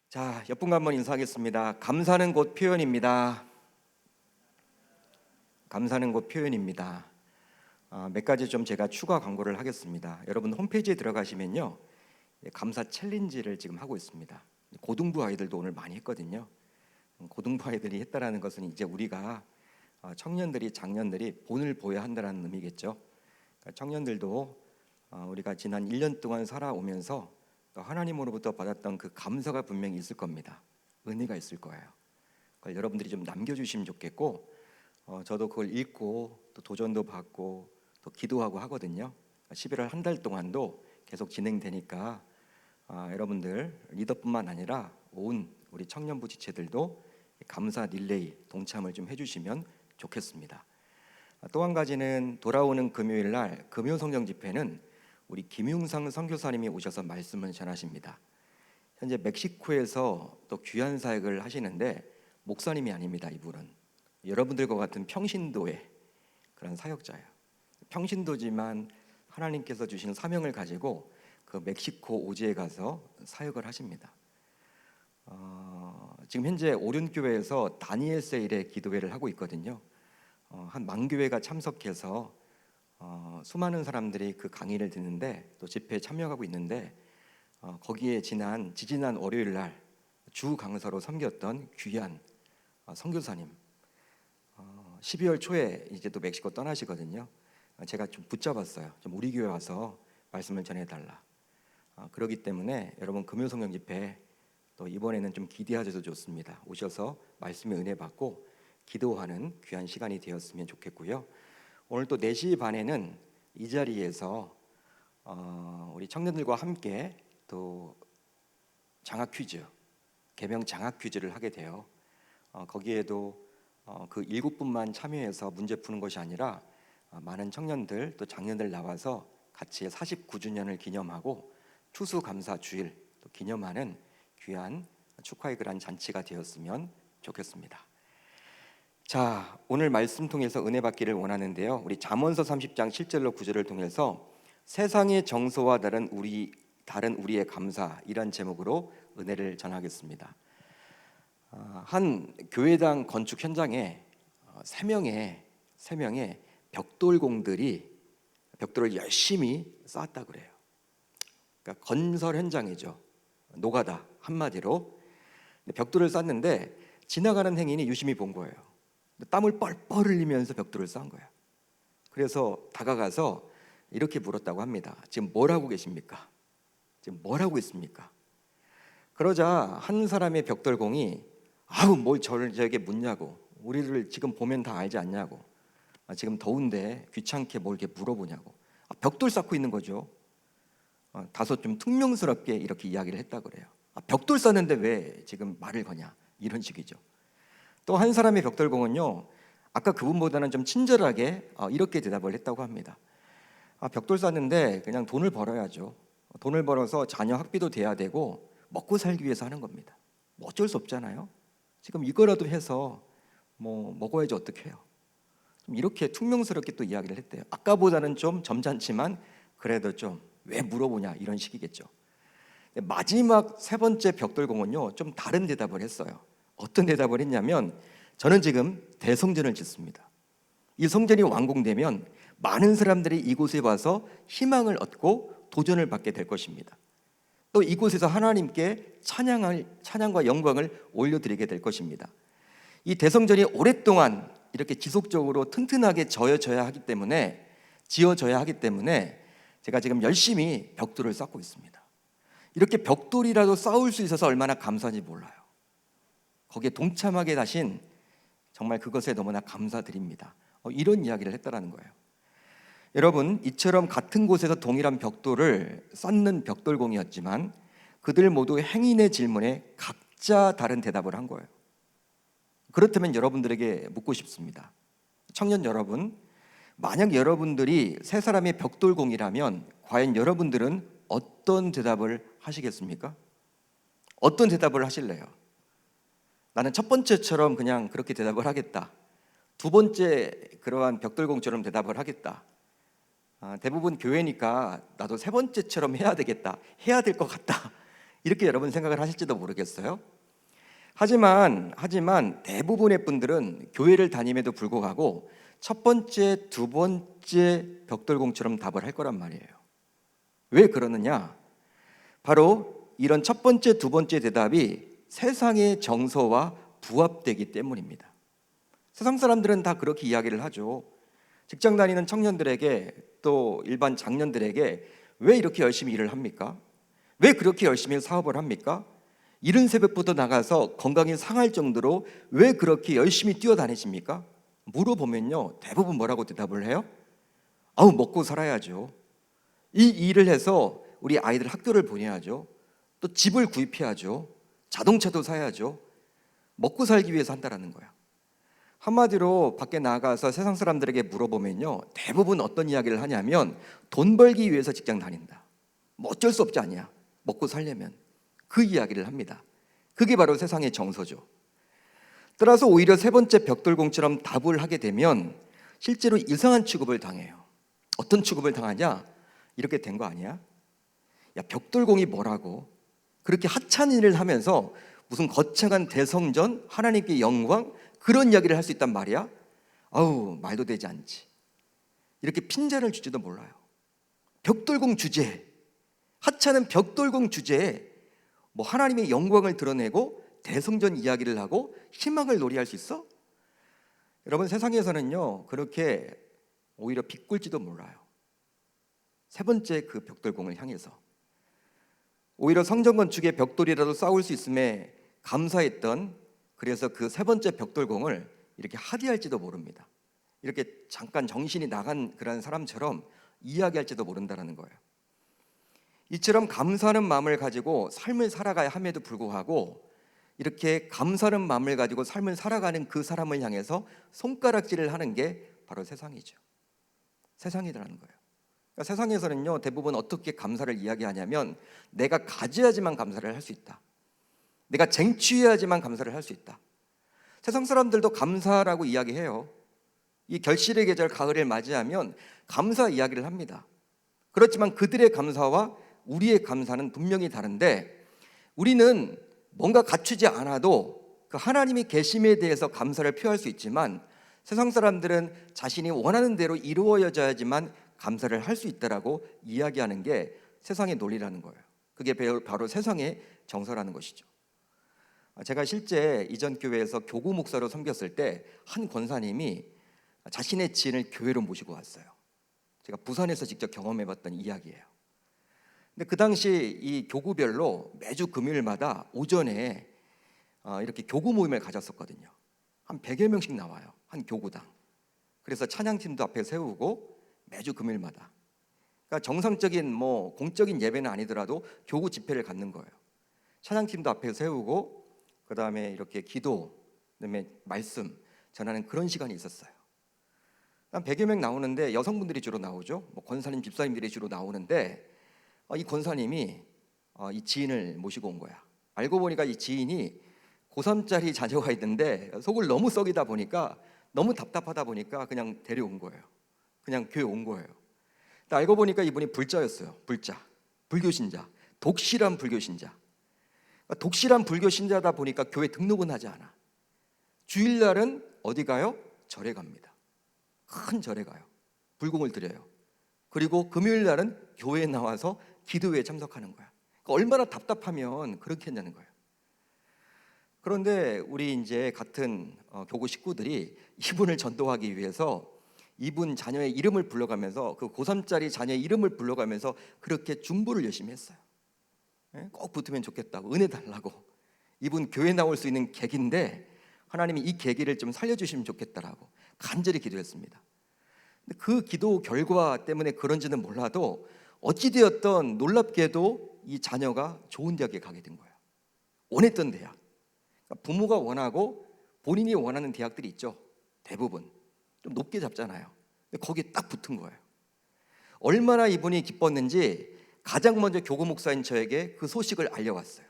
자, 몇 분간 한번 인사하겠습니다. 감사는 곧 표현입니다. 감사는 곧 표현입니다. 몇 가지 좀 제가 추가 광고를 하겠습니다. 여러분 홈페이지에 들어가시면요, 감사 챌린지를 지금 하고 있습니다. 고등부 아이들도 오늘 많이 했거든요. 고등부 아이들이 했다라는 것은 이제 우리가 청년들이, 장년들이 본을 보여야 한다는 의미겠죠. 그러니까 청년들도 우리가 지난 1년 동안 살아오면서 또 하나님으로부터 받았던 그 감사가 분명히 있을 겁니다. 은혜가 있을 거예요. 그걸 여러분들이 좀 남겨주시면 좋겠고, 저도 그걸 읽고 또 도전도 받고 또 기도하고 하거든요. 11월 한 달 동안도 계속 진행되니까 여러분들 리더뿐만 아니라 온 우리 청년부 지체들도 감사 릴레이 동참을 좀 해주시면 좋겠습니다. 또 한 가지는 돌아오는 금요일 날 금요 성경 집회는 우리 김용상 선교사님이 오셔서 말씀을 전하십니다. 현재 멕시코에서 또 귀한 사역을 하시는데 목사님이 아닙니다. 이분은 여러분들과 같은 평신도의 그런 사역자예요. 평신도지만 하나님께서 주신 사명을 가지고 그 멕시코 오지에 가서 사역을 하십니다. 지금 현재 오륜교회에서 다니엘 세일의 기도회를 하고 있거든요. 한 만 교회가 참석해서 수많은 사람들이 그 강의를 듣는데 또 집회에 참여하고 있는데 거기에 지지난 월요일 날 주 강사로 섬겼던 귀한 선교사님 12월 초에 이제 또 멕시코 떠나시거든요. 제가 좀 붙잡았어요. 좀 우리 교회 와서 말씀을 전해달라. 그렇기 때문에 여러분 금요 성경 집회 또 이번에는 좀 기대하셔도 좋습니다. 오셔서 말씀의 은혜 받고 기도하는 귀한 시간이 되었으면 좋겠고요. 오늘 또 4시 반에는 이 자리에서 우리 청년들과 함께 또 장학 퀴즈, 개명 장학 퀴즈를 하게 돼요. 거기에도 그 7분만 참여해서 문제 푸는 것이 아니라 많은 청년들 또 장년들 나와서 같이 49주년을 기념하고 추수감사 주일 또 기념하는 귀한 축하의 그런 잔치가 되었으면 좋겠습니다. 자, 오늘 말씀 통해서 은혜 받기를 원하는데요. 우리 잠언서 30장 7절로 9절을 통해서 세상의 정서와 다른 우리의 감사 이란 제목으로 은혜를 전하겠습니다. 한 교회당 건축 현장에 세 명의 벽돌공들이 벽돌을 열심히 쌓았다 그래요. 그러니까 건설 현장이죠. 노가다 한마디로. 벽돌을 쌓는데 지나가는 행인이 유심히 본 거예요. 땀을 뻘뻘 흘리면서 벽돌을 쌓은 거야. 그래서 다가가서 이렇게 물었다고 합니다. 지금 뭘 하고 계십니까? 지금 뭘 하고 있습니까? 그러자 한 사람의 벽돌공이 아우 뭘 저에게 묻냐고, 우리를 지금 보면 다 알지 않냐고, 지금 더운데 귀찮게 뭘 이렇게 물어보냐고. 벽돌 쌓고 있는 거죠. 다소 좀 퉁명스럽게 이렇게 이야기를 했다 그래요. 벽돌 쌓는데 왜 지금 말을 거냐, 이런 식이죠. 또 한 사람의 벽돌공은요, 아까 그분보다는 좀 친절하게 이렇게 대답을 했다고 합니다. 벽돌 쌓는데 그냥 돈을 벌어야죠. 돈을 벌어서 자녀 학비도 돼야 되고 먹고 살기 위해서 하는 겁니다. 뭐 어쩔 수 없잖아요. 지금 이거라도 해서 뭐 먹어야지 어떡해요. 좀 이렇게 퉁명스럽게 또 이야기를 했대요. 아까보다는 좀 점잖지만 그래도 좀 왜 물어보냐, 이런 식이겠죠. 마지막 세 번째 벽돌공은요, 좀 다른 대답을 했어요. 어떤 대답을 했냐면, 저는 지금 대성전을 짓습니다. 이 성전이 완공되면 많은 사람들이 이곳에 와서 희망을 얻고 도전을 받게 될 것입니다. 또 이곳에서 하나님께 찬양과 영광을 올려드리게 될 것입니다. 이 대성전이 오랫동안 이렇게 지속적으로 튼튼하게 지어져야 하기 때문에 제가 지금 열심히 벽돌을 쌓고 있습니다. 이렇게 벽돌이라도 쌓을 수 있어서 얼마나 감사한지 몰라요. 거기에 동참하게 하신 정말 그것에 너무나 감사드립니다. 이런 이야기를 했다라는 거예요. 여러분, 이처럼 같은 곳에서 동일한 벽돌을 쌓는 벽돌공이었지만 그들 모두 행인의 질문에 각자 다른 대답을 한 거예요. 그렇다면 여러분들에게 묻고 싶습니다. 청년 여러분, 만약 여러분들이 세 사람의 벽돌공이라면 과연 여러분들은 어떤 대답을 하시겠습니까? 어떤 대답을 하실래요? 나는 첫 번째처럼 그냥 그렇게 대답을 하겠다. 두 번째 그러한 벽돌공처럼 대답을 하겠다. 대부분 교회니까 나도 세 번째처럼 해야 되겠다. 해야 될 것 같다. 이렇게 여러분 생각을 하실지도 모르겠어요. 하지만 대부분의 분들은 교회를 다님에도 불구하고 첫 번째, 두 번째 벽돌공처럼 답을 할 거란 말이에요. 왜 그러느냐? 바로 이런 첫 번째, 두 번째 대답이 세상의 정서와 부합되기 때문입니다. 세상 사람들은 다 그렇게 이야기를 하죠. 직장 다니는 청년들에게 또 일반 장년들에게 왜 이렇게 열심히 일을 합니까? 왜 그렇게 열심히 사업을 합니까? 이른 새벽부터 나가서 건강이 상할 정도로 왜 그렇게 열심히 뛰어다니십니까? 물어보면요, 대부분 뭐라고 대답을 해요? 아우, 먹고 살아야죠. 이 일을 해서 우리 아이들 학교를 보내야죠. 또 집을 구입해야죠. 자동차도 사야죠. 먹고 살기 위해서 한다라는 거야. 한마디로 밖에 나가서 세상 사람들에게 물어보면요, 대부분 어떤 이야기를 하냐면 돈 벌기 위해서 직장 다닌다. 뭐 어쩔 수 없지 않냐, 먹고 살려면. 그 이야기를 합니다. 그게 바로 세상의 정서죠. 따라서 오히려 세 번째 벽돌공처럼 답을 하게 되면 실제로 이상한 취급을 당해요. 어떤 취급을 당하냐? 이렇게 된 거 아니야? 야, 벽돌공이 뭐라고? 그렇게 하찮은 일을 하면서 무슨 거창한 대성전, 하나님께 영광, 그런 이야기를 할 수 있단 말이야? 아우, 말도 되지 않지. 이렇게 핀잔을 주지도 몰라요. 벽돌공 주제에, 하찮은 벽돌공 주제에 뭐 하나님의 영광을 드러내고 대성전 이야기를 하고 희망을 노래할 수 있어? 여러분, 세상에서는요 그렇게 오히려 비꿀지도 몰라요. 세 번째 그 벽돌공을 향해서 오히려 성전 건축의 벽돌이라도 쌓을 수 있음에 감사했던, 그래서 그 세 번째 벽돌공을 이렇게 하대할지도 모릅니다. 이렇게 잠깐 정신이 나간 그런 사람처럼 이야기할지도 모른다는 거예요. 이처럼 감사하는 마음을 가지고 삶을 살아가야 함에도 불구하고 이렇게 감사하는 마음을 가지고 삶을 살아가는 그 사람을 향해서 손가락질을 하는 게 바로 세상이죠. 세상이라는 거예요. 그러니까 세상에서는요 대부분 어떻게 감사를 이야기하냐면 내가 가져야지만 감사를 할 수 있다. 내가 쟁취해야지만 감사를 할 수 있다. 세상 사람들도 감사라고 이야기해요. 이 결실의 계절 가을을 맞이하면 감사 이야기를 합니다. 그렇지만 그들의 감사와 우리의 감사는 분명히 다른데, 우리는 뭔가 갖추지 않아도 그 하나님이 계심에 대해서 감사를 표할 수 있지만 세상 사람들은 자신이 원하는 대로 이루어져야지만 감사를 할 수 있다라고 이야기하는 게 세상의 논리라는 거예요. 그게 바로 세상의 정서라는 것이죠. 제가 실제 이전 교회에서 교구 목사로 섬겼을 때 한 권사님이 자신의 지인을 교회로 모시고 왔어요. 제가 부산에서 직접 경험해봤던 이야기예요. 근데 그 당시 이 교구별로 매주 금요일마다 오전에 이렇게 교구 모임을 가졌었거든요. 한 100여 명씩 나와요, 한 교구당. 그래서 찬양팀도 앞에 세우고 매주 금요일마다, 그러니까 정상적인 뭐 공적인 예배는 아니더라도 교구 집회를 갖는 거예요. 찬양팀도 앞에 세우고 그다음에 이렇게 기도, 그다음에 말씀 전하는 그런 시간이 있었어요. 한 100여 명 나오는데 여성분들이 주로 나오죠. 뭐 권사님, 집사님들이 주로 나오는데 이 권사님이 이 지인을 모시고 온 거야. 알고 보니까 이 지인이 고3짜리 자녀가 있는데 속을 너무 썩이다 보니까, 너무 답답하다 보니까 그냥 데려온 거예요. 그냥 교회 온 거예요. 근데 알고 보니까 이분이 불자였어요. 불자, 불교신자, 독실한 불교신자. 독실한 불교신자다 보니까 교회 등록은 하지 않아. 주일날은 어디 가요? 절에 갑니다. 큰 절에 가요. 불공을 드려요. 그리고 금요일날은 교회에 나와서 기도회에 참석하는 거야. 그러니까 얼마나 답답하면 그렇게 했냐는 거예요. 그런데 우리 이제 같은 교구 식구들이 이분을 전도하기 위해서 이분 자녀의 이름을 불러가면서, 그 고3짜리 자녀의 이름을 불러가면서 그렇게 중보를 열심히 했어요. 꼭 붙으면 좋겠다고, 은혜 달라고. 이분 교회 나올 수 있는 계기인데 하나님이 이 계기를 좀 살려주시면 좋겠다라고 간절히 기도했습니다. 근데 그 기도 결과 때문에 그런지는 몰라도 어찌되었던 놀랍게도 이 자녀가 좋은 대학에 가게 된 거예요. 원했던 대학. 그러니까 부모가 원하고 본인이 원하는 대학들이 있죠. 대부분 좀 높게 잡잖아요. 근데 거기에 딱 붙은 거예요. 얼마나 이분이 기뻤는지 가장 먼저 교구 목사인 저에게 그 소식을 알려왔어요.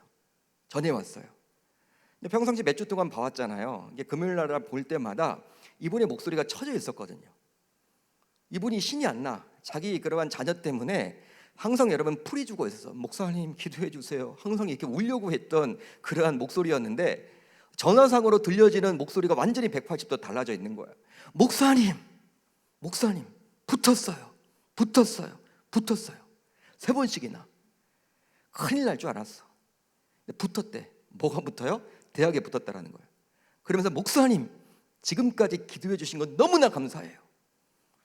전해왔어요. 평상시 몇 주 동안 봐왔잖아요. 이게 금요일 날 볼 때마다 이분의 목소리가 처져 있었거든요. 이분이 신이 안 나. 자기 그러한 자녀 때문에 항상 여러분 풀이 죽어 있어서 목사님 기도해 주세요. 항상 이렇게 울려고 했던 그러한 목소리였는데 전화상으로 들려지는 목소리가 완전히 180도 달라져 있는 거예요. 목사님, 목사님, 붙었어요. 붙었어요. 붙었어요. 3번씩이나. 큰일 날 줄 알았어. 붙었대. 뭐가 붙어요? 대학에 붙었다라는 거예요. 그러면서 목사님, 지금까지 기도해 주신 건 너무나 감사해요.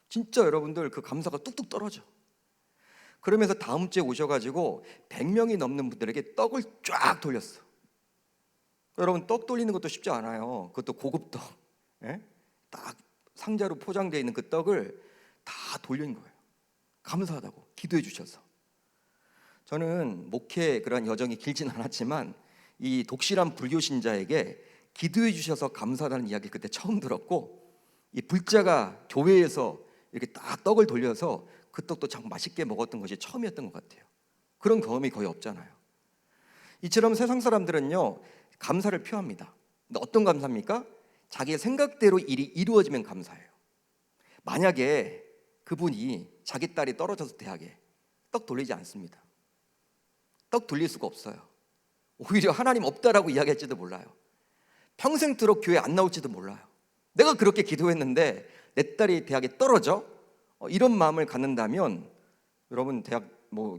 진짜 여러분들 그 감사가 뚝뚝 떨어져. 그러면서 다음 주에 오셔가지고 100명이 넘는 분들에게 떡을 쫙 돌렸어. 여러분, 떡 돌리는 것도 쉽지 않아요. 그것도 고급 떡. 예? 딱 상자로 포장되어 있는 그 떡을 다 돌린 거예요. 감사하다고 기도해 주셔서. 저는 목회 그런 여정이 길진 않았지만 이 독실한 불교 신자에게 기도해 주셔서 감사하다는 이야기를 그때 처음 들었고, 이 불자가 교회에서 이렇게 딱 떡을 돌려서 그 떡도 참 맛있게 먹었던 것이 처음이었던 것 같아요. 그런 경험이 거의 없잖아요. 이처럼 세상 사람들은요, 감사를 표합니다. 근데 어떤 감사입니까? 자기의 생각대로 일이 이루어지면 감사해요. 만약에 그분이 자기 딸이 떨어져서 대학에 떡 돌리지 않습니다. 떡 돌릴 수가 없어요. 오히려 하나님 없다라고 이야기할지도 몰라요. 평생토록 교회 안 나올지도 몰라요. 내가 그렇게 기도했는데 내 딸이 대학에 떨어져? 이런 마음을 갖는다면 여러분 대학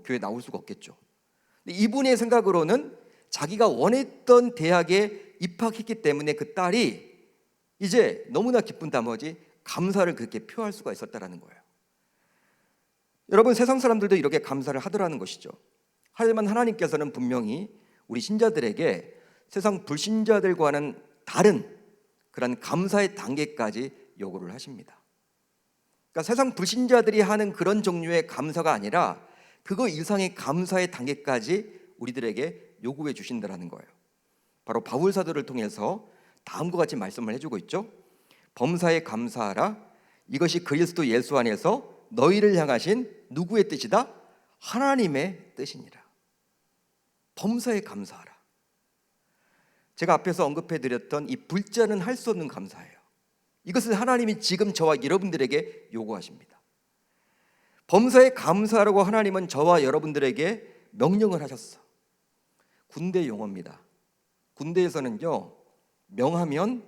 교회 나올 수가 없겠죠. 근데 이분의 생각으로는 자기가 원했던 대학에 입학했기 때문에 그 딸이 이제 너무나 기쁜 나머지 감사를 그렇게 표할 수가 있었다라는 거예요. 여러분, 세상 사람들도 이렇게 감사를 하더라는 것이죠. 하지만 하나님께서는 분명히 우리 신자들에게 세상 불신자들과는 다른 그런 감사의 단계까지 요구를 하십니다. 그러니까 세상 불신자들이 하는 그런 종류의 감사가 아니라 그거 이상의 감사의 단계까지 우리들에게 요구해 주신다는 거예요. 바로 바울 사도를 통해서 다음과 같이 말씀을 해주고 있죠. 범사에 감사하라. 이것이 그리스도 예수 안에서 너희를 향하신 누구의 뜻이다? 하나님의 뜻이니라. 범사에 감사하라. 제가 앞에서 언급해드렸던 이 불자는 할 수 없는 감사예요. 이것을 하나님이 지금 저와 여러분들에게 요구하십니다. 범사에 감사하라고 하나님은 저와 여러분들에게 명령을 하셨어. 군대 용어입니다. 군대에서는요, 명하면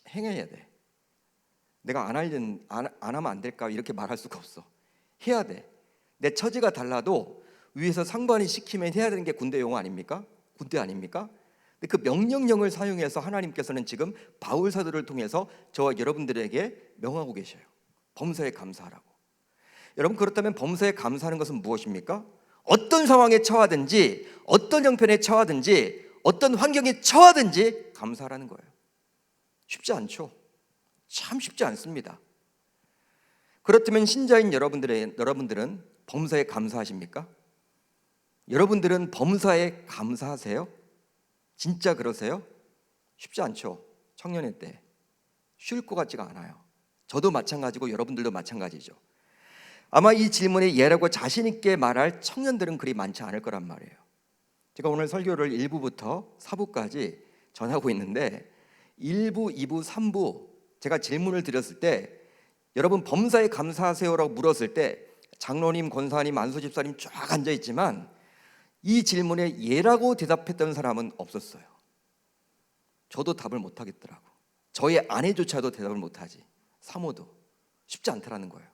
행해야 돼. 내가 안 하면 안 될까 이렇게 말할 수가 없어. 해야 돼. 내 처지가 달라도 위에서 상관이 시키면 해야 되는 게 군대 용어 아닙니까? 군대 아닙니까? 근데 그 명령령을 사용해서 하나님께서는 지금 바울 사도를 통해서 저와 여러분들에게 명하고 계셔요. 범사에 감사하라고. 여러분, 그렇다면 범사에 감사하는 것은 무엇입니까? 어떤 상황에 처하든지, 어떤 형편에 처하든지, 어떤 환경에 처하든지 감사하라는 거예요. 쉽지 않죠. 참 쉽지 않습니다. 그렇다면 신자인 여러분들은 범사에 감사하십니까? 여러분들은 범사에 감사하세요? 진짜 그러세요? 쉽지 않죠. 청년의 때 쉴 것 같지가 않아요. 저도 마찬가지고 여러분들도 마찬가지죠. 아마 이 질문에 예라고 자신 있게 말할 청년들은 그리 많지 않을 거란 말이에요. 제가 오늘 설교를 1부부터 4부까지 전하고 있는데 1부, 2부, 3부 제가 질문을 드렸을 때 여러분 범사에 감사하세요라고 물었을 때 장로님, 권사님, 안수집사님 쫙 앉아있지만 이 질문에 예라고 대답했던 사람은 없었어요. 저도 답을 못하겠더라고. 저의 아내조차도 대답을 못하지. 사모도 쉽지 않다라는 거예요.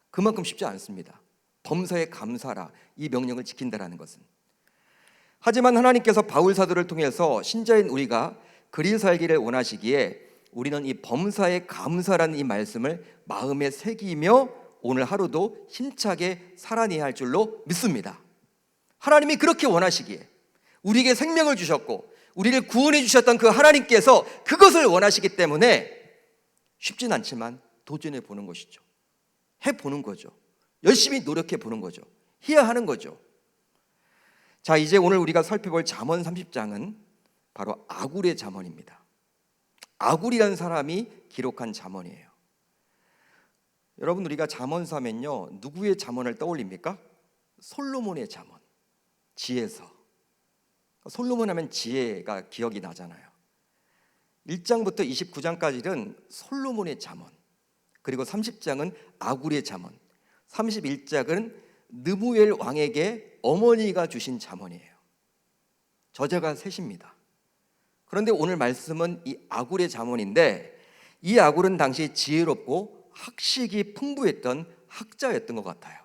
그만큼 쉽지 않습니다. 범사에 감사라, 이 명령을 지킨다라는 것은. 하지만 하나님께서 바울 사도를 통해서 신자인 우리가 그리 살기를 원하시기에 우리는 이 범사에 감사라는 이 말씀을 마음에 새기며 오늘 하루도 힘차게 살아내야 할 줄로 믿습니다. 하나님이 그렇게 원하시기에 우리에게 생명을 주셨고 우리를 구원해 주셨던 그 하나님께서 그것을 원하시기 때문에 쉽진 않지만 도전해 보는 것이죠. 해보는 거죠. 열심히 노력해 보는 거죠. 해야 하는 거죠. 자, 이제 오늘 우리가 살펴볼 잠언 30장은 바로 아굴의 잠언입니다. 아굴이라는 사람이 기록한 잠언이에요. 여러분, 우리가 잠언서 하면요, 누구의 잠언을 떠올립니까? 솔로몬의 잠언, 지혜서. 솔로몬 하면 지혜가 기억이 나잖아요. 1장부터 29장까지는 솔로몬의 잠언, 그리고 30장은 아굴의 잠언, 31장은 느무엘 왕에게 어머니가 주신 잠언이에요. 저자가 셋입니다. 그런데 오늘 말씀은 이 아굴의 잠언인데, 이 아굴은 당시 지혜롭고 학식이 풍부했던 학자였던 것 같아요.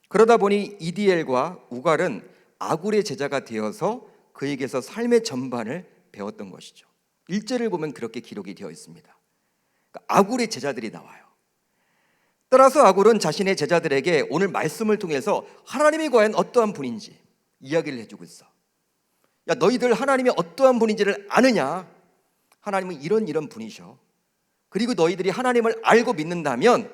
그러다 보니 이디엘과 우갈은 아굴의 제자가 되어서 그에게서 삶의 전반을 배웠던 것이죠. 1절을 보면 그렇게 기록이 되어 있습니다. 그러니까 아굴의 제자들이 나와요. 따라서 아굴은 자신의 제자들에게 오늘 말씀을 통해서 하나님이 과연 어떠한 분인지 이야기를 해주고 있어. 야, 너희들 하나님이 어떠한 분인지를 아느냐? 하나님은 이런 분이셔. 그리고 너희들이 하나님을 알고 믿는다면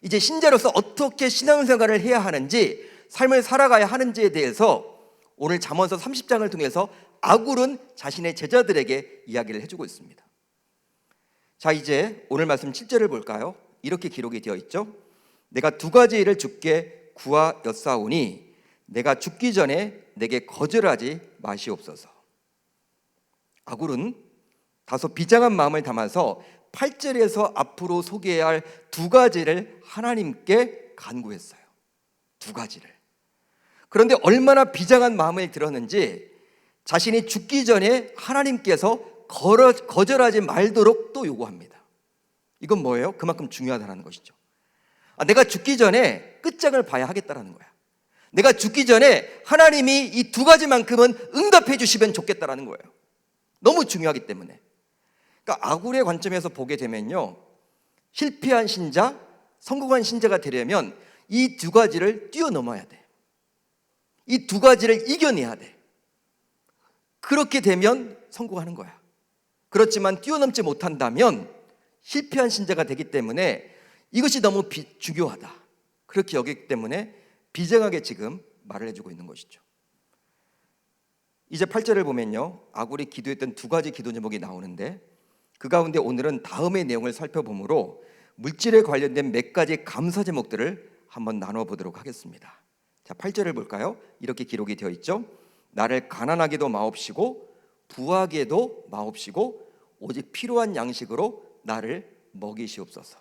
이제 신자로서 어떻게 신앙생활을 해야 하는지, 삶을 살아가야 하는지에 대해서 오늘 잠언서 30장을 통해서 아굴은 자신의 제자들에게 이야기를 해주고 있습니다. 자, 이제 오늘 말씀 7절을 볼까요? 이렇게 기록이 되어 있죠. 내가 두 가지 일을 주께 구하였사오니 내가 죽기 전에 내게 거절하지 마시옵소서. 아굴은 다소 비장한 마음을 담아서 8절에서 앞으로 소개해야 할 두 가지를 하나님께 간구했어요. 두 가지를. 그런데 얼마나 비장한 마음을 들었는지 자신이 죽기 전에 하나님께서 거절하지 말도록 또 요구합니다. 이건 뭐예요? 그만큼 중요하다는 것이죠. 내가 죽기 전에 끝장을 봐야 하겠다라는 거야. 내가 죽기 전에 하나님이 이 두 가지만큼은 응답해 주시면 좋겠다라는 거예요. 너무 중요하기 때문에. 그러니까 아굴의 관점에서 보게 되면요, 실패한 신자, 성공한 신자가 되려면 이 두 가지를 뛰어넘어야 돼. 이 두 가지를 이겨내야 돼. 그렇게 되면 성공하는 거야. 그렇지만 뛰어넘지 못한다면 실패한 신자가 되기 때문에 이것이 너무 중요하다. 그렇게 여기기 때문에 비장하게 지금 말을 해주고 있는 것이죠. 이제 8절을 보면요, 아굴이 기도했던 두 가지 기도 제목이 나오는데, 그 가운데 오늘은 다음의 내용을 살펴보므로 물질에 관련된 몇 가지 감사 제목들을 한번 나눠보도록 하겠습니다. 자, 8절을 볼까요? 이렇게 기록이 되어 있죠. 나를 가난하게도 마옵시고 부하게도 마옵시고 오직 필요한 양식으로 나를 먹이시옵소서.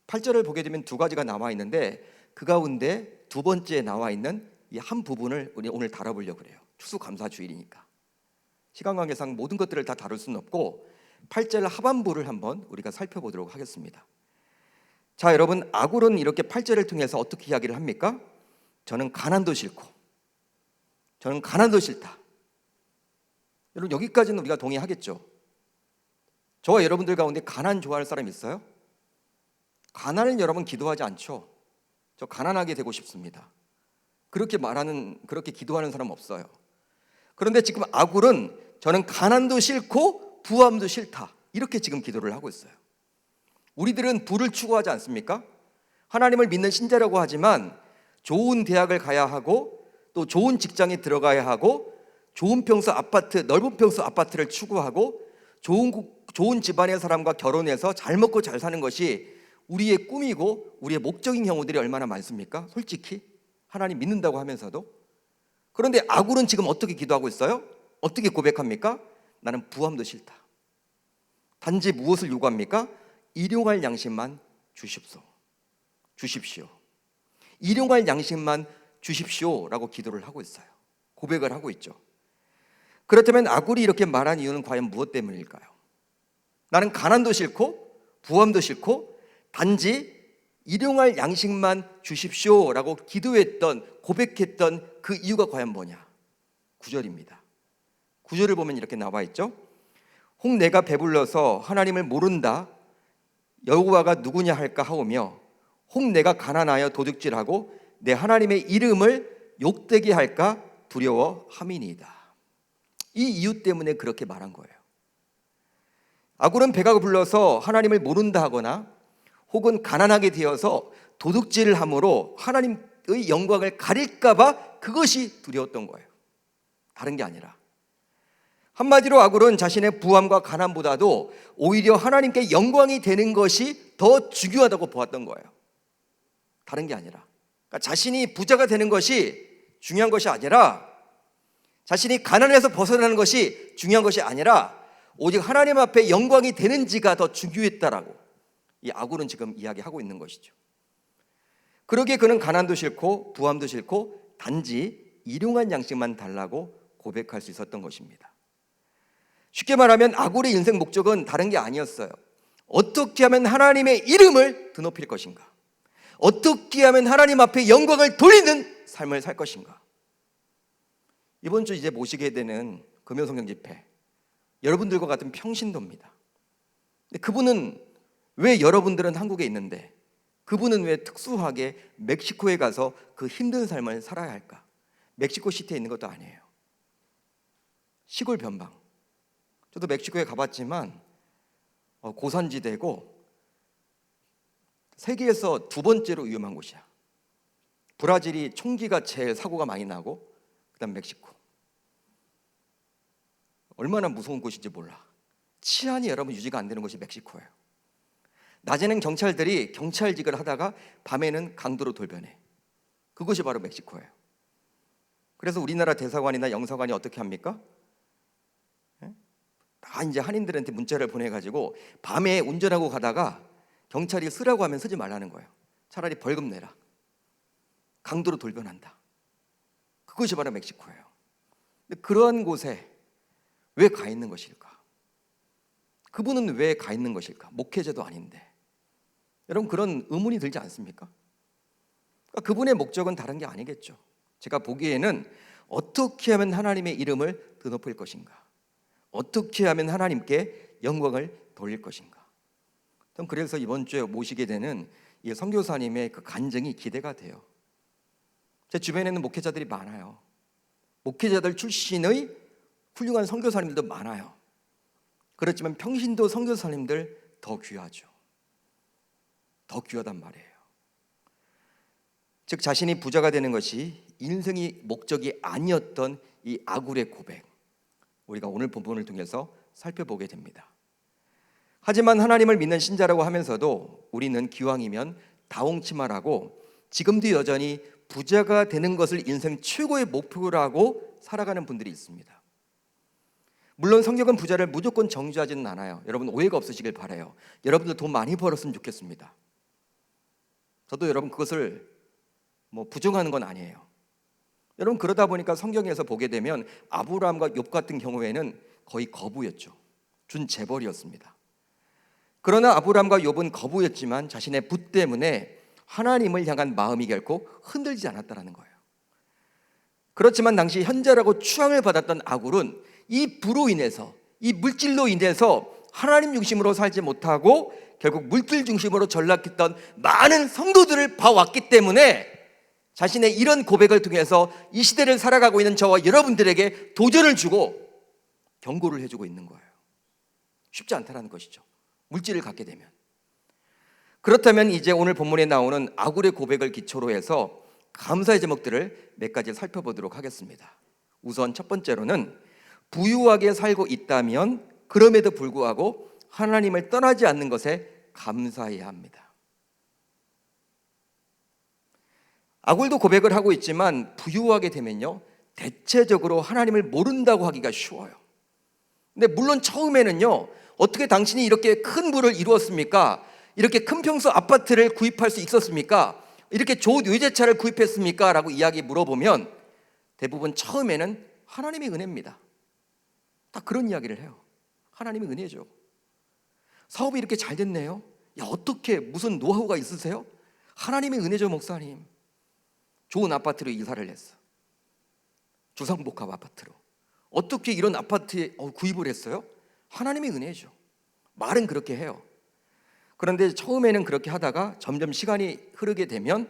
8절을 보게 되면 두 가지가 나와 있는데, 그 가운데 두 번째에 나와 있는 이 한 부분을 우리 오늘 다뤄보려고 그래요. 추수감사주일이니까 시간 관계상 모든 것들을 다 다룰 수는 없고 8절 하반부를 한번 우리가 살펴보도록 하겠습니다. 자, 여러분, 아굴은 이렇게 8절을 통해서 어떻게 이야기를 합니까? 저는 가난도 싫고, 저는 가난도 싫다. 여러분, 여기까지는 우리가 동의하겠죠? 저와 여러분들 가운데 가난 좋아할 사람 있어요? 가난을 여러분 기도하지 않죠? 저 가난하게 되고 싶습니다. 그렇게 기도하는 사람 없어요. 그런데 지금 아굴은 저는 가난도 싫고 부함도 싫다, 이렇게 지금 기도를 하고 있어요. 우리들은 부를 추구하지 않습니까? 하나님을 믿는 신자라고 하지만 좋은 대학을 가야 하고 또 좋은 직장에 들어가야 하고 좋은 평수 아파트, 넓은 평수 아파트를 추구하고 좋은 집안의 사람과 결혼해서 잘 먹고 잘 사는 것이 우리의 꿈이고 우리의 목적인 경우들이 얼마나 많습니까? 솔직히 하나님 믿는다고 하면서도. 그런데 아굴은 지금 어떻게 기도하고 있어요? 어떻게 고백합니까? 나는 부함도 싫다. 단지 무엇을 요구합니까? 일용할 양식만 주십시오. 일용할 양식만 주십시오라고 기도를 하고 있어요. 고백을 하고 있죠. 그렇다면 아굴이 이렇게 말한 이유는 과연 무엇 때문일까요? 나는 가난도 싫고 부함도 싫고 단지 일용할 양식만 주십시오라고 기도했던, 고백했던 그 이유가 과연 뭐냐? 9절입니다. 9절을 보면 이렇게 나와 있죠. 혹 내가 배불러서 하나님을 모른다 여호와가 누구냐 할까 하오며, 혹 내가 가난하여 도둑질하고 내 하나님의 이름을 욕되게 할까 두려워함이니이다. 이 이유 때문에 그렇게 말한 거예요. 아굴은 배가 불러서 하나님을 모른다 하거나 혹은 가난하게 되어서 도둑질을 함으로 하나님의 영광을 가릴까 봐 그것이 두려웠던 거예요. 다른 게 아니라. 한마디로 아굴은 자신의 부함과 가난보다도 오히려 하나님께 영광이 되는 것이 더 중요하다고 보았던 거예요. 다른 게 아니라. 그러니까 자신이 부자가 되는 것이 중요한 것이 아니라, 자신이 가난에서 벗어나는 것이 중요한 것이 아니라 오직 하나님 앞에 영광이 되는지가 더 중요했다라고 이 아굴은 지금 이야기하고 있는 것이죠. 그러기에 그는 가난도 싫고 부함도 싫고 단지 일용할 양식만 달라고 고백할 수 있었던 것입니다. 쉽게 말하면 아굴의 인생 목적은 다른 게 아니었어요. 어떻게 하면 하나님의 이름을 드높일 것인가? 어떻게 하면 하나님 앞에 영광을 돌리는 삶을 살 것인가? 이번 주 이제 모시게 되는 금요성경 집회, 여러분들과 같은 평신도입니다. 근데 그분은 왜 여러분들은 한국에 있는데 그분은 왜 특수하게 멕시코에 가서 그 힘든 삶을 살아야 할까? 멕시코 시티에 있는 것도 아니에요. 시골 변방. 저도 멕시코에 가봤지만 고산지대고 세계에서 두 번째로 위험한 곳이야. 브라질이 총기가 제일 사고가 많이 나고 그다음 멕시코. 얼마나 무서운 곳인지 몰라. 치안이 여러분 유지가 안 되는 곳이 멕시코예요. 낮에는 경찰들이 경찰직을 하다가 밤에는 강도로 돌변해. 그것이 바로 멕시코예요. 그래서 우리나라 대사관이나 영사관이 어떻게 합니까? 다 이제 한인들한테 문자를 보내가지고 밤에 운전하고 가다가 경찰이 쓰라고 하면 쓰지 말라는 거예요. 차라리 벌금 내라. 강도로 돌변한다. 그것이 바로 멕시코예요. 근데 그러한 곳에 왜 가 있는 것일까? 그분은 왜 가 있는 것일까? 목회자도 아닌데. 여러분 그런 의문이 들지 않습니까? 그러니까 그분의 목적은 다른 게 아니겠죠. 제가 보기에는 어떻게 하면 하나님의 이름을 드높일 것인가? 어떻게 하면 하나님께 영광을 돌릴 것인가? 그래서 이번 주에 모시게 되는 이 선교사님의 그 간증이 기대가 돼요. 제 주변에는 목회자들이 많아요. 목회자들 출신의 훌륭한 선교사님들도 많아요. 그렇지만 평신도 선교사님들 더 귀하죠. 더 귀하단 말이에요. 즉 자신이 부자가 되는 것이 인생의 목적이 아니었던 이 아굴의 고백, 우리가 오늘 본문을 통해서 살펴보게 됩니다. 하지만 하나님을 믿는 신자라고 하면서도 우리는 기왕이면 다홍치마라고 지금도 여전히 부자가 되는 것을 인생 최고의 목표라고 살아가는 분들이 있습니다. 물론 성경은 부자를 무조건 정죄하지는 않아요. 여러분 오해가 없으시길 바라요. 여러분들 돈 많이 벌었으면 좋겠습니다. 저도 여러분 그것을 부정하는 건 아니에요. 여러분 그러다 보니까 성경에서 보게 되면 아브라함과 욥 같은 경우에는 거의 거부였죠. 준재벌이었습니다. 그러나 아브라함과 욥은 거부였지만 자신의 부 때문에 하나님을 향한 마음이 결코 흔들리지 않았다는 거예요. 그렇지만 당시 현자라고 추앙을 받았던 아굴은 이 부로 인해서, 이 물질로 인해서 하나님 중심으로 살지 못하고 결국 물질 중심으로 전락했던 많은 성도들을 봐왔기 때문에 자신의 이런 고백을 통해서 이 시대를 살아가고 있는 저와 여러분들에게 도전을 주고 경고를 해주고 있는 거예요. 쉽지 않다는 것이죠. 물질을 갖게 되면. 그렇다면 이제 오늘 본문에 나오는 아굴의 고백을 기초로 해서 감사의 제목들을 몇 가지 살펴보도록 하겠습니다. 우선 첫 번째로는 부유하게 살고 있다면 그럼에도 불구하고 하나님을 떠나지 않는 것에 감사해야 합니다. 아굴도 고백을 하고 있지만 부유하게 되면요 대체적으로 하나님을 모른다고 하기가 쉬워요. 근데 물론 처음에는요 어떻게 당신이 이렇게 큰 부를 이루었습니까? 이렇게 큰 평수 아파트를 구입할 수 있었습니까? 이렇게 좋은 외제차를 구입했습니까? 라고 이야기 물어보면 대부분 처음에는 하나님의 은혜입니다. 다 그런 이야기를 해요. 하나님의 은혜죠. 사업이 이렇게 잘 됐네요. 야 어떻게 무슨 노하우가 있으세요? 하나님의 은혜죠 목사님. 좋은 아파트로 이사를 했어. 주상복합 아파트로. 어떻게 이런 아파트에 구입을 했어요? 하나님의 은혜죠. 말은 그렇게 해요. 그런데 처음에는 그렇게 하다가 점점 시간이 흐르게 되면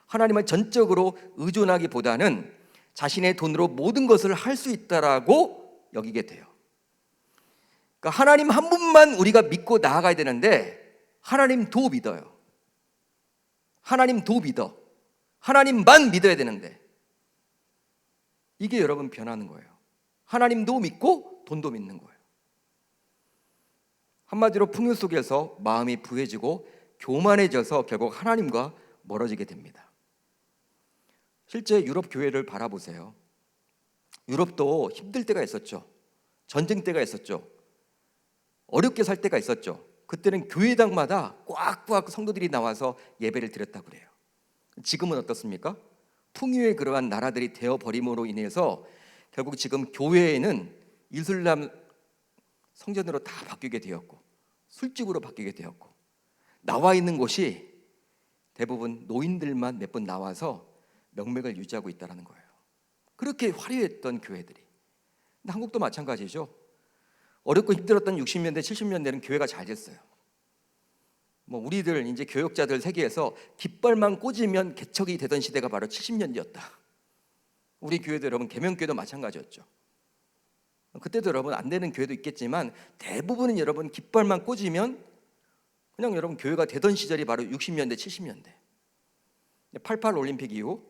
하나님을 전적으로 의존하기보다는 자신의 돈으로 모든 것을 할 수 있다라고 여기게 돼요. 그러니까 하나님 한 분만 우리가 믿고 나아가야 되는데 하나님도 믿어요. 하나님도 믿어. 하나님만 믿어야 되는데 이게 여러분 변하는 거예요. 하나님도 믿고 돈도 믿는 거예요. 한마디로 풍요 속에서 마음이 부해지고 교만해져서 결국 하나님과 멀어지게 됩니다. 실제 유럽 교회를 바라보세요. 유럽도 힘들 때가 있었죠. 전쟁 때가 있었죠. 어렵게 살 때가 있었죠. 그때는 교회당마다 꽉꽉 성도들이 나와서 예배를 드렸다고 그래요. 지금은 어떻습니까? 풍요의 그러한 나라들이 되어버림으로 인해서 결국 지금 교회에는 이슬람 성전으로 다 바뀌게 되었고 술집으로 바뀌게 되었고 나와 있는 곳이 대부분 노인들만 몇 분 나와서 명맥을 유지하고 있다는 거예요. 그렇게 화려했던 교회들이. 근데 한국도 마찬가지죠. 어렵고 힘들었던 60년대 70년대는 교회가 잘 됐어요. 뭐 우리들 이제 교역자들 세계에서 깃발만 꽂으면 개척이 되던 시대가 바로 70년대였다. 우리 교회도 여러분 계명교회도 마찬가지였죠. 그때도 여러분 안 되는 교회도 있겠지만 대부분은 여러분 깃발만 꽂으면 그냥 여러분 교회가 되던 시절이 바로 60년대 70년대. 88 올림픽 이후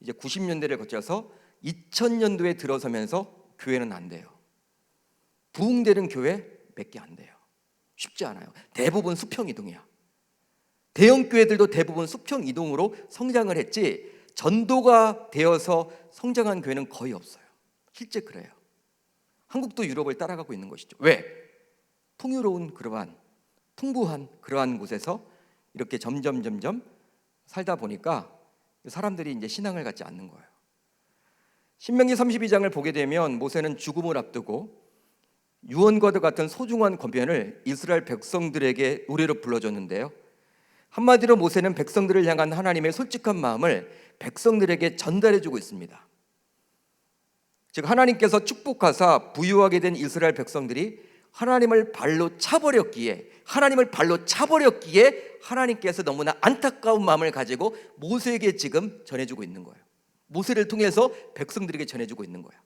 이제 90년대를 거쳐서 2000년도에 들어서면서 교회는 안 돼요. 부흥되는 교회 몇 개 안 돼요. 쉽지 않아요. 대부분 수평 이동이야. 대형 교회들도 대부분 수평 이동으로 성장을 했지 전도가 되어서 성장한 교회는 거의 없어요. 실제 그래요. 한국도 유럽을 따라가고 있는 것이죠. 왜? 풍요로운 그러한 풍부한 그러한 곳에서 이렇게 점점 살다 보니까 사람들이 이제 신앙을 갖지 않는 거예요. 신명기 32장을 보게 되면 모세는 죽음을 앞두고 유언과도 같은 소중한 권면을 이스라엘 백성들에게 노래로 불러줬는데요. 한마디로 모세는 백성들을 향한 하나님의 솔직한 마음을 백성들에게 전달해주고 있습니다. 즉 하나님께서 축복하사 부유하게 된 이스라엘 백성들이 하나님을 발로 차버렸기에 하나님께서 너무나 안타까운 마음을 가지고 모세에게 지금 전해주고 있는 거예요. 모세를 통해서 백성들에게 전해주고 있는 거예요.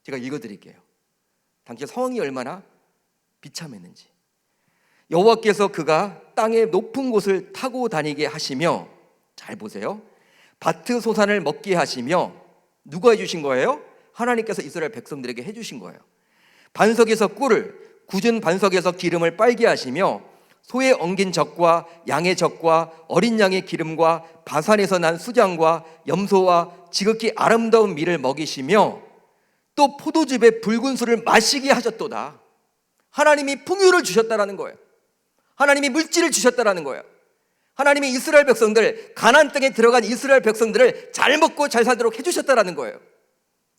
제가 읽어드릴게요. 당시 상황이 얼마나 비참했는지. 여호와께서 그가 땅의 높은 곳을 타고 다니게 하시며, 잘 보세요, 밭의 소산을 먹게 하시며, 누가 해주신 거예요? 하나님께서 이스라엘 백성들에게 해주신 거예요. 반석에서 꿀을, 굳은 반석에서 기름을 빨게 하시며, 소의 엉긴 젖과 양의 젖과 어린 양의 기름과 바산에서 난 수장과 염소와 지극히 아름다운 밀을 먹이시며, 또 포도즙에 붉은 술을 마시게 하셨도다. 하나님이 풍요를 주셨다라는 거예요. 하나님이 물질을 주셨다라는 거예요. 하나님이 이스라엘 백성들, 가나안 땅에 들어간 이스라엘 백성들을 잘 먹고 잘 살도록 해주셨다라는 거예요.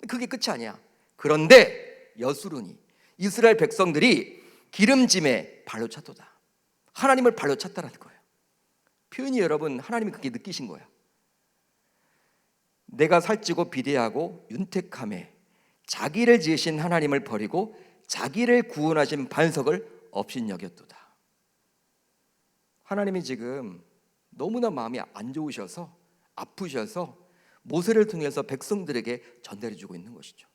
그게 끝이 아니야. 그런데 여수르니 이스라엘 백성들이 기름짐에 발로 찼도다. 하나님을 발로 찼다라는 거예요. 표현이 여러분, 하나님이 그렇게 느끼신 거예요. 내가 살찌고 비대하고 윤택함에 자기를 지으신 하나님을 버리고 자기를 구원하신 반석을 업신여겼도다. 하나님이 지금 너무나 마음이 안 좋으셔서, 아프셔서 모세를 통해서 백성들에게 전달해주고 있는 것이죠.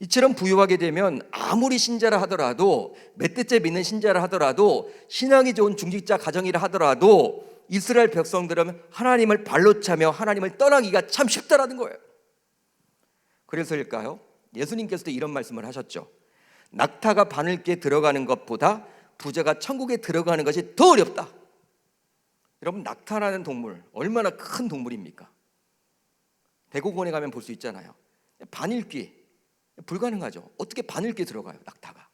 이처럼 부유하게 되면 아무리 신자라 하더라도, 몇 대째 믿는 신자라 하더라도, 신앙이 좋은 중직자 가정이라 하더라도 이스라엘 백성들은 하나님을 발로 차며 하나님을 떠나기가 참 쉽다라는 거예요. 그래서일까요? 예수님께서도 이런 말씀을 하셨죠. 낙타가 바늘기에 들어가는 것보다 부자가 천국에 들어가는 것이 더 어렵다. 여러분, 낙타라는 동물 얼마나 큰 동물입니까? 대공원에 가면 볼 수 있잖아요. 바늘귀 불가능하죠. 어떻게 바늘귀에 들어가요, 낙타가?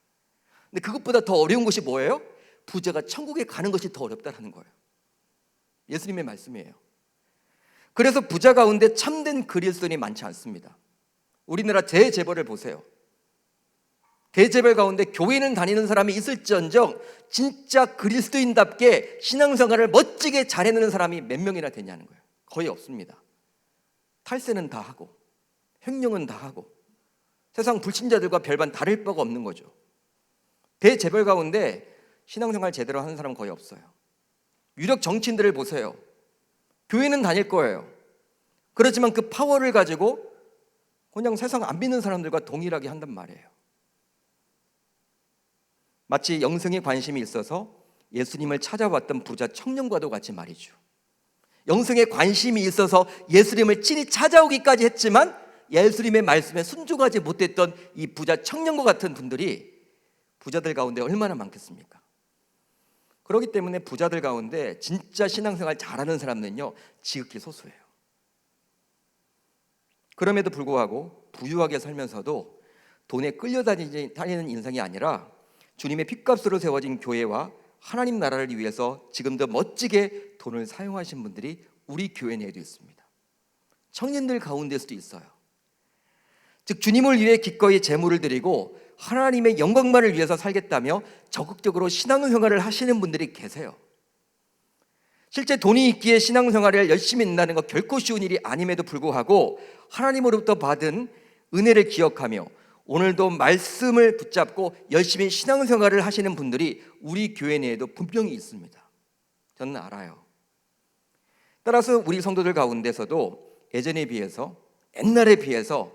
근데 그것보다 더 어려운 것이 뭐예요? 부자가 천국에 가는 것이 더 어렵다는 거예요. 예수님의 말씀이에요. 그래서 부자 가운데 참된 그리스도인이 많지 않습니다. 우리나라 대재벌을 보세요. 대재벌 가운데 교회는 다니는 사람이 있을지언정 진짜 그리스도인답게 신앙생활을 멋지게 잘해내는 사람이 몇 명이나 되냐는 거예요. 거의 없습니다. 탈세는 다 하고 횡령은 다 하고 세상 불신자들과 별반 다를 바가 없는 거죠. 대재벌 가운데 신앙생활 제대로 하는 사람은 거의 없어요. 유력 정치인들을 보세요. 교회는 다닐 거예요. 그렇지만 그 파워를 가지고 그냥 세상 안 믿는 사람들과 동일하게 한단 말이에요. 마치 영생에 관심이 있어서 예수님을 찾아왔던 부자 청년과도 같이 말이죠. 영생에 관심이 있어서 예수님을 친히 찾아오기까지 했지만 예수님의 말씀에 순종하지 못했던 이 부자 청년과 같은 분들이 부자들 가운데 얼마나 많겠습니까? 그렇기 때문에 부자들 가운데 진짜 신앙생활 잘하는 사람은요 지극히 소수예요. 그럼에도 불구하고 부유하게 살면서도 돈에 끌려다니는 인생이 아니라 주님의 핏값으로 세워진 교회와 하나님 나라를 위해서 지금도 멋지게 돈을 사용하신 분들이 우리 교회 내에도 있습니다. 청년들 가운데서도 있어요. 즉 주님을 위해 기꺼이 제물을 드리고 하나님의 영광만을 위해서 살겠다며 적극적으로 신앙생활을 하시는 분들이 계세요. 실제 돈이 있기에 신앙생활을 열심히 한다는 것 결코 쉬운 일이 아님에도 불구하고 하나님으로부터 받은 은혜를 기억하며 오늘도 말씀을 붙잡고 열심히 신앙생활을 하시는 분들이 우리 교회 내에도 분명히 있습니다. 저는 알아요. 따라서 우리 성도들 가운데서도 예전에 비해서, 옛날에 비해서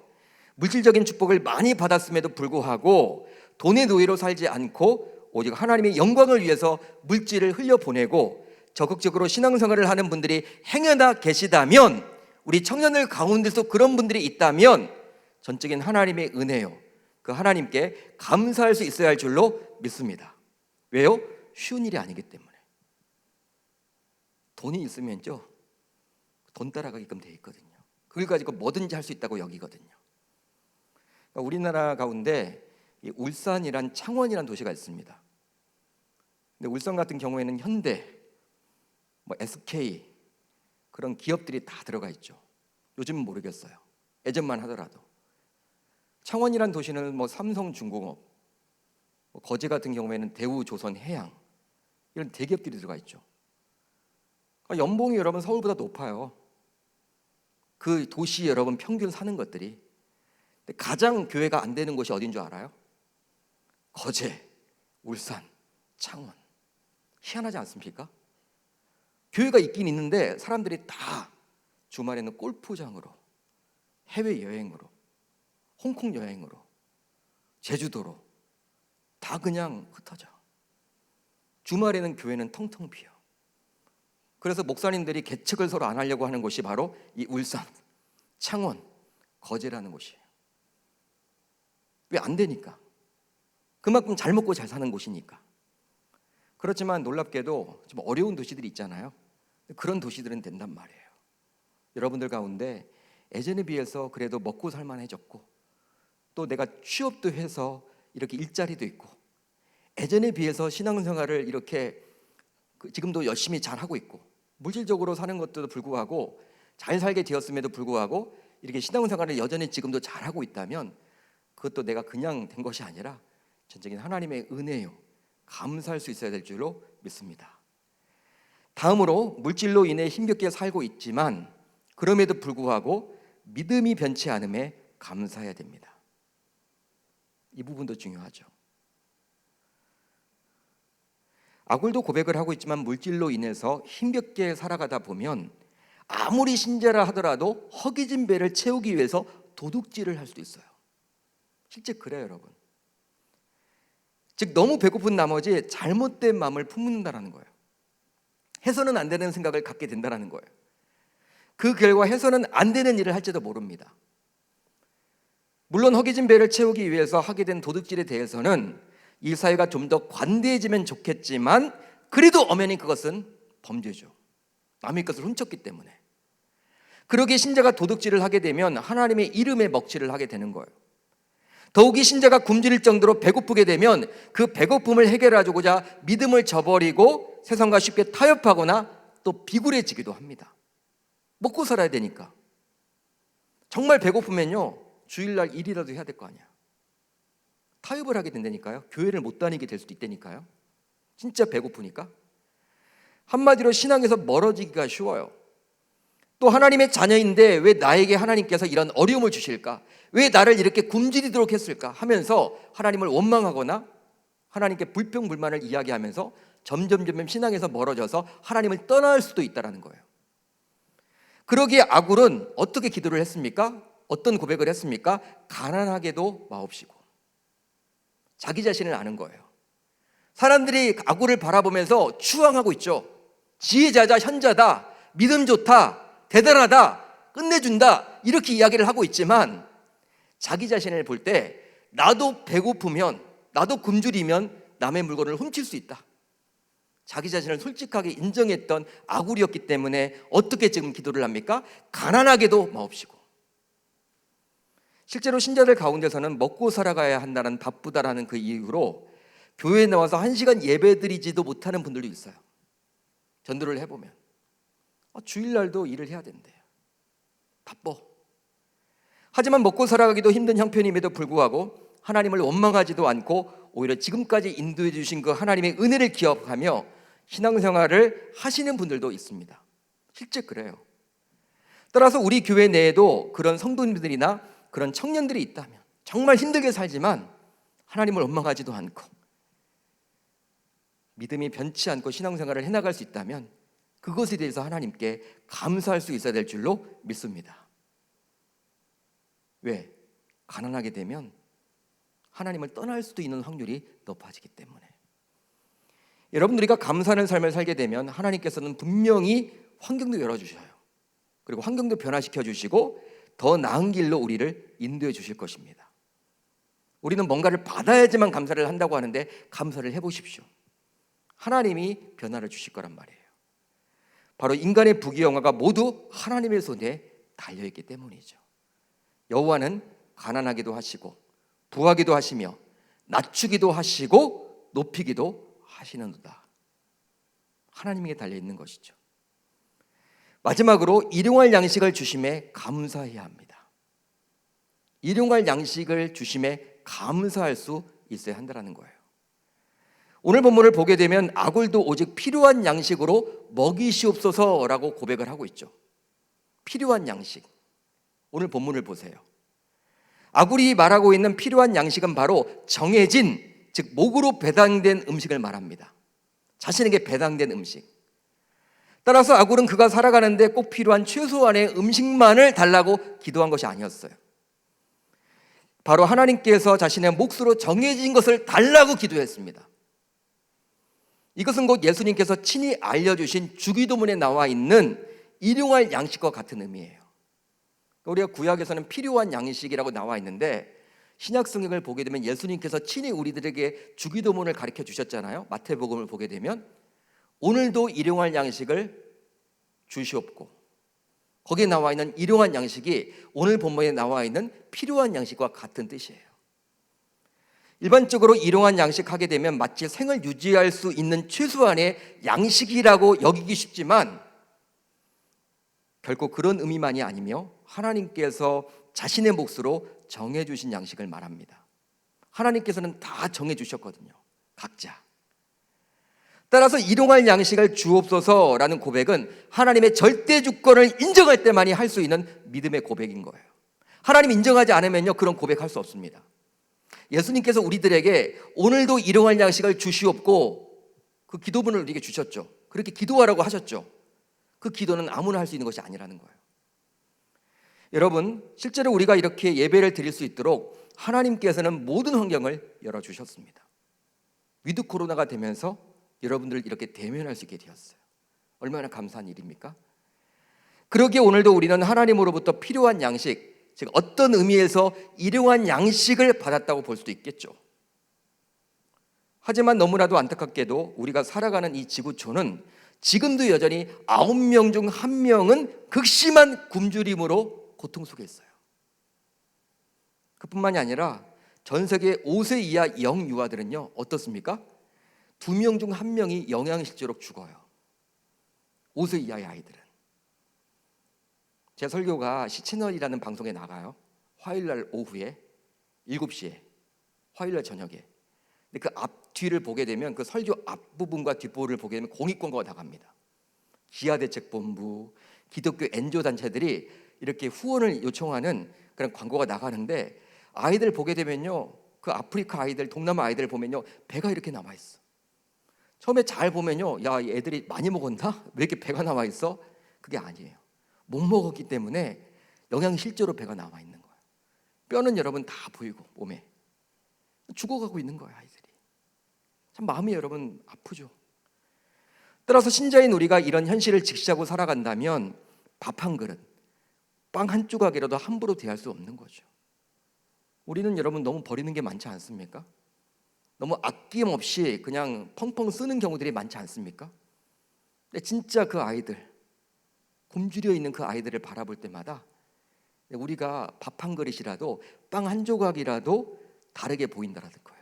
물질적인 축복을 많이 받았음에도 불구하고 돈의 노예로 살지 않고 오직 하나님의 영광을 위해서 물질을 흘려보내고 적극적으로 신앙생활을 하는 분들이 행여나 계시다면, 우리 청년들 가운데서 그런 분들이 있다면 전적인 하나님의 은혜요, 그 하나님께 감사할 수 있어야 할 줄로 믿습니다. 왜요? 쉬운 일이 아니기 때문에. 돈이 있으면요 돈 따라가게끔 돼 있거든요. 그걸 가지고 뭐든지 할 수 있다고 여기거든요. 그러니까 우리나라 가운데 울산이란 창원이란 도시가 있습니다. 근데 울산 같은 경우에는 현대, SK 그런 기업들이 다 들어가 있죠. 요즘은 모르겠어요. 예전만 하더라도. 창원이란 도시는 삼성중공업, 거제 같은 경우에는 대우조선해양 이런 대기업들이 들어가 있죠. 그러니까 연봉이 여러분 서울보다 높아요. 그 도시 여러분 평균 사는 것들이. 근데 가장 교회가 안 되는 곳이 어딘 줄 알아요? 거제, 울산, 창원. 희한하지 않습니까? 교회가 있긴 있는데 사람들이 다 주말에는 골프장으로, 해외여행으로, 홍콩 여행으로, 제주도로 다 그냥 흩어져. 주말에는 교회는 텅텅 비어. 그래서 목사님들이 개척을 서로 안 하려고 하는 곳이 바로 이 울산, 창원, 거제라는 곳이에요. 왜 안 되니까? 그만큼 잘 먹고 잘 사는 곳이니까. 그렇지만 놀랍게도 좀 어려운 도시들이 있잖아요. 그런 도시들은 된단 말이에요. 여러분들 가운데 예전에 비해서 그래도 먹고 살만해졌고, 또 내가 취업도 해서 이렇게 일자리도 있고, 예전에 비해서 신앙생활을 이렇게 지금도 열심히 잘하고 있고, 물질적으로 사는 것도 불구하고 잘 살게 되었음에도 불구하고 이렇게 신앙생활을 여전히 지금도 잘하고 있다면 그것도 내가 그냥 된 것이 아니라 전적인 하나님의 은혜요, 감사할 수 있어야 될 줄로 믿습니다. 다음으로 물질로 인해 힘겹게 살고 있지만 그럼에도 불구하고 믿음이 변치 않음에 감사해야 됩니다. 이 부분도 중요하죠. 아굴도 고백을 하고 있지만 물질로 인해서 힘겹게 살아가다 보면 아무리 신자라 하더라도 허기진 배를 채우기 위해서 도둑질을 할 수도 있어요. 실제 그래요, 여러분. 즉 너무 배고픈 나머지 잘못된 마음을 품는다라는 거예요. 해서는 안 되는 생각을 갖게 된다는 거예요. 그 결과 해서는 안 되는 일을 할지도 모릅니다. 물론 허기진 배를 채우기 위해서 하게 된 도둑질에 대해서는 이 사회가 좀 더 관대해지면 좋겠지만 그래도 엄연히 그것은 범죄죠. 남의 것을 훔쳤기 때문에. 그러기에 신자가 도둑질을 하게 되면 하나님의 이름에 먹칠을 하게 되는 거예요. 더욱이 신자가 굶주릴 정도로 배고프게 되면 그 배고픔을 해결하고자 믿음을 저버리고 세상과 쉽게 타협하거나 또 비굴해지기도 합니다. 먹고 살아야 되니까. 정말 배고프면요 주일날 일이라도 해야 될 거 아니야. 타협을 하게 된다니까요. 교회를 못 다니게 될 수도 있다니까요. 진짜 배고프니까. 한마디로 신앙에서 멀어지기가 쉬워요. 또 하나님의 자녀인데 왜 나에게 하나님께서 이런 어려움을 주실까? 왜 나를 이렇게 굶주리도록 했을까? 하면서 하나님을 원망하거나 하나님께 불평불만을 이야기하면서 점점 신앙에서 멀어져서 하나님을 떠날 수도 있다는 거예요. 그러기에 아굴은 어떻게 기도를 했습니까? 어떤 고백을 했습니까? 가난하게도 마옵시고. 자기 자신을 아는 거예요. 사람들이 아굴을 바라보면서 추앙하고 있죠. 지혜자다, 현자다, 믿음 좋다, 대단하다, 끝내준다 이렇게 이야기를 하고 있지만 자기 자신을 볼 때 나도 배고프면, 나도 굶주리면 남의 물건을 훔칠 수 있다. 자기 자신을 솔직하게 인정했던 아굴이었기 때문에 어떻게 지금 기도를 합니까? 가난하게도 마옵시고. 실제로 신자들 가운데서는 먹고 살아가야 한다는 바쁘다라는 그 이유로 교회에 나와서 1시간 예배드리지도 못하는 분들도 있어요. 전도를 해보면 주일날도 일을 해야 된대요. 바빠. 하지만 먹고 살아가기도 힘든 형편임에도 불구하고 하나님을 원망하지도 않고 오히려 지금까지 인도해 주신 그 하나님의 은혜를 기억하며 신앙생활을 하시는 분들도 있습니다. 실제 그래요. 따라서 우리 교회 내에도 그런 성도님들이나 그런 청년들이 있다면, 정말 힘들게 살지만 하나님을 원망하지도 않고 믿음이 변치 않고 신앙생활을 해나갈 수 있다면 그것에 대해서 하나님께 감사할 수 있어야 될 줄로 믿습니다. 왜? 가난하게 되면 하나님을 떠날 수도 있는 확률이 높아지기 때문에. 여러분, 우리가 감사하는 삶을 살게 되면 하나님께서는 분명히 환경도 열어주셔요. 그리고 환경도 변화시켜 주시고 더 나은 길로 우리를 인도해 주실 것입니다. 우리는 뭔가를 받아야지만 감사를 한다고 하는데 감사를 해보십시오. 하나님이 변화를 주실 거란 말이에요. 바로 인간의 부귀영화가 모두 하나님의 손에 달려있기 때문이죠. 여호와는 가난하기도 하시고 부하기도 하시며 낮추기도 하시고 높이기도 하시는도다. 하나님에게 달려있는 것이죠. 마지막으로 일용할 양식을 주심에 감사해야 합니다. 일용할 양식을 주심에 감사할 수 있어야 한다는 거예요. 오늘 본문을 보게 되면 아굴도 오직 필요한 양식으로 먹이시옵소서라고 고백을 하고 있죠. 필요한 양식. 오늘 본문을 보세요. 아굴이 말하고 있는 필요한 양식은 바로 정해진, 즉 목으로 배당된 음식을 말합니다. 자신에게 배당된 음식. 따라서 아굴은 그가 살아가는데 꼭 필요한 최소한의 음식만을 달라고 기도한 것이 아니었어요. 바로 하나님께서 자신의 몫으로 정해진 것을 달라고 기도했습니다. 이것은 곧 예수님께서 친히 알려주신 주기도문에 나와 있는 일용할 양식과 같은 의미예요. 우리가 구약에서는 필요한 양식이라고 나와 있는데 신약 성경을 보게 되면 예수님께서 친히 우리들에게 주기도문을 가르쳐 주셨잖아요. 마태복음을 보게 되면 오늘도 일용할 양식을 주시옵고, 거기에 나와 있는 일용할 양식이 오늘 본문에 나와 있는 필요한 양식과 같은 뜻이에요. 일반적으로 일용할 양식 하게 되면 마치 생을 유지할 수 있는 최소한의 양식이라고 여기기 쉽지만 결코 그런 의미만이 아니며 하나님께서 자신의 몫으로 정해주신 양식을 말합니다. 하나님께서는 다 정해주셨거든요. 각자. 따라서 일용할 양식을 주옵소서라는 고백은 하나님의 절대 주권을 인정할 때만이 할 수 있는 믿음의 고백인 거예요. 하나님 인정하지 않으면요, 그런 고백할 수 없습니다. 예수님께서 우리들에게 오늘도 일용할 양식을 주시옵고 그 기도문을 우리에게 주셨죠. 그렇게 기도하라고 하셨죠. 그 기도는 아무나 할 수 있는 것이 아니라는 거예요. 여러분, 실제로 우리가 이렇게 예배를 드릴 수 있도록 하나님께서는 모든 환경을 열어주셨습니다. 위드 코로나가 되면서 여러분들을 이렇게 대면할 수 있게 되었어요. 얼마나 감사한 일입니까? 그러기에 오늘도 우리는 하나님으로부터 필요한 양식, 즉 어떤 의미에서 일용한 양식을 받았다고 볼 수도 있겠죠. 하지만 너무나도 안타깝게도 우리가 살아가는 이 지구촌은 지금도 여전히 9명 중 1명은 극심한 굶주림으로 고통 속에 있어요. 그뿐만이 아니라 전 세계 5세 이하 영유아들은요, 어떻습니까? 2명 중 1명이 영양실조로 죽어요. 5세 이하의 아이들은. 제 설교가 시채널이라는 방송에 나가요. 화요일날 오후에 7시에, 화요일날 저녁에. 근데 그 앞뒤를 보게 되면 그 설교 앞부분과 뒷부분을 보게 되면 공익광고가 나갑니다. 기아대책본부, 기독교 엔조 단체들이 이렇게 후원을 요청하는 그런 광고가 나가는데 아이들 보게 되면요, 그 아프리카 아이들, 동남아 아이들 보면요, 배가 이렇게 남아 있어. 처음에 잘 보면요, 야, 이 애들이 많이 먹었나? 왜 이렇게 배가 남아 있어? 그게 아니에요. 못 먹었기 때문에 영양실조로 배가 남아 있는 거예요. 뼈는 여러분 다 보이고 몸에 죽어가고 있는 거예요, 아이들이. 참 마음이 여러분 아프죠. 따라서 신자인 우리가 이런 현실을 직시하고 살아간다면 밥 한 그릇, 빵 한 조각이라도 함부로 대할 수 없는 거죠. 우리는 여러분 너무 버리는 게 많지 않습니까? 너무 아낌없이 그냥 펑펑 쓰는 경우들이 많지 않습니까? 근데 진짜 그 아이들, 굶주려 있는 그 아이들을 바라볼 때마다 우리가 밥 한 그릇이라도 빵 한 조각이라도 다르게 보인다라는 거예요.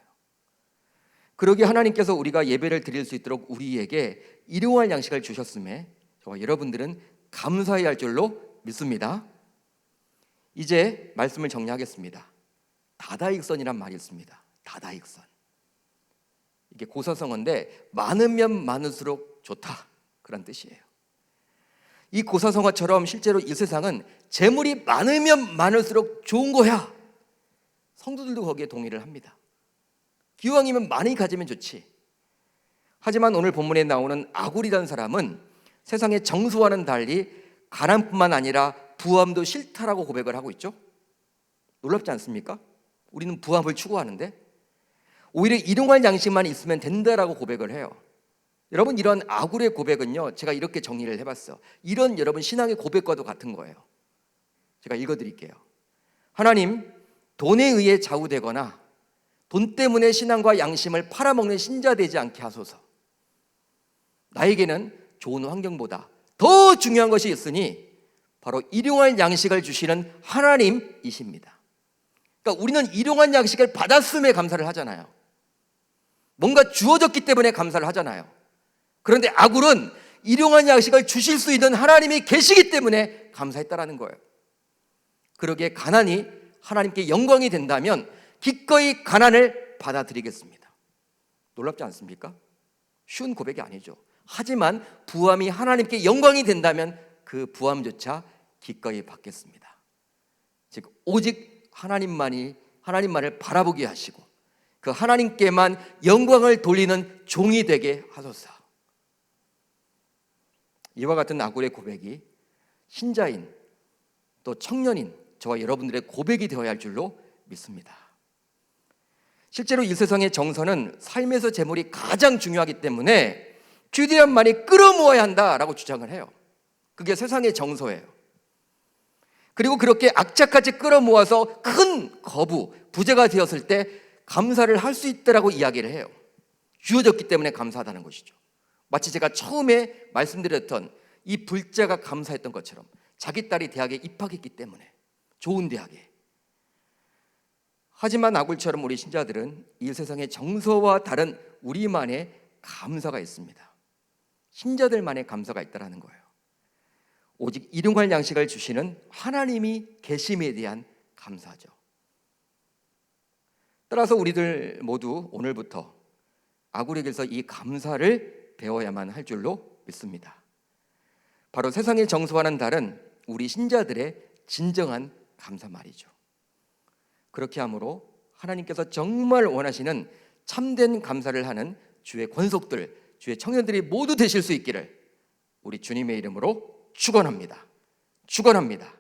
그러기에 하나님께서 우리가 예배를 드릴 수 있도록 우리에게 일용할 양식을 주셨음에 저와 여러분들은 감사해야 할 줄로 믿습니다. 이제 말씀을 정리하겠습니다. 다다익선이란 말이 있습니다. 다다익선. 이게 고사성어인데 많으면 많을수록 좋다, 그런 뜻이에요. 이 고사성어처럼 실제로 이 세상은 재물이 많으면 많을수록 좋은 거야. 성도들도 거기에 동의를 합니다. 기왕이면 많이 가지면 좋지. 하지만 오늘 본문에 나오는 아굴이라는 사람은 세상의 정수와는 달리 가난뿐만 아니라 부함도 싫다라고 고백을 하고 있죠. 놀랍지 않습니까? 우리는 부함을 추구하는데 오히려 일용할 양식만 있으면 된다라고 고백을 해요. 여러분, 이런 아굴의 고백은요, 제가 이렇게 정리를 해봤어. 이런 여러분 신앙의 고백과도 같은 거예요. 제가 읽어드릴게요. 하나님, 돈에 의해 좌우되거나 돈 때문에 신앙과 양심을 팔아먹는 신자 되지 않게 하소서. 나에게는 좋은 환경보다 더 중요한 것이 있으니 바로 일용할 양식을 주시는 하나님이십니다. 그러니까 우리는 일용할 양식을 받았음에 감사를 하잖아요. 뭔가 주어졌기 때문에 감사를 하잖아요. 그런데 아굴은 일용할 양식을 주실 수 있는 하나님이 계시기 때문에 감사했다라는 거예요. 그러기에 가난이 하나님께 영광이 된다면 기꺼이 가난을 받아들이겠습니다. 놀랍지 않습니까? 쉬운 고백이 아니죠. 하지만 부함이 하나님께 영광이 된다면 그 부함조차 기꺼이 받겠습니다. 즉 오직 하나님만을 바라보게 하시고 그 하나님께만 영광을 돌리는 종이 되게 하소서. 이와 같은 아굴의 고백이 신자인 또 청년인 저와 여러분들의 고백이 되어야 할 줄로 믿습니다. 실제로 이 세상의 정서는 삶에서 재물이 가장 중요하기 때문에 최대한 많이 끌어모아야 한다라고 주장을 해요. 그게 세상의 정서예요. 그리고 그렇게 악착같이 끌어모아서 큰 거부, 부재가 되었을 때 감사를 할 수 있다라고 이야기를 해요. 주어졌기 때문에 감사하다는 것이죠. 마치 제가 처음에 말씀드렸던 이 불자가 감사했던 것처럼 자기 딸이 대학에 입학했기 때문에, 좋은 대학에. 하지만 아굴처럼 우리 신자들은 이 세상의 정서와 다른 우리만의 감사가 있습니다. 신자들만의 감사가 있다는 거예요. 오직 일용할 양식을 주시는 하나님이 계심에 대한 감사죠. 따라서 우리들 모두 오늘부터 아굴에게서 이 감사를 배워야만 할 줄로 믿습니다. 바로 세상의 정서와는 다른 우리 신자들의 진정한 감사 말이죠. 그렇게 함으로 하나님께서 정말 원하시는 참된 감사를 하는 주의 권속들, 주의 청년들이 모두 되실 수 있기를 우리 주님의 이름으로 축원합니다. 축원합니다.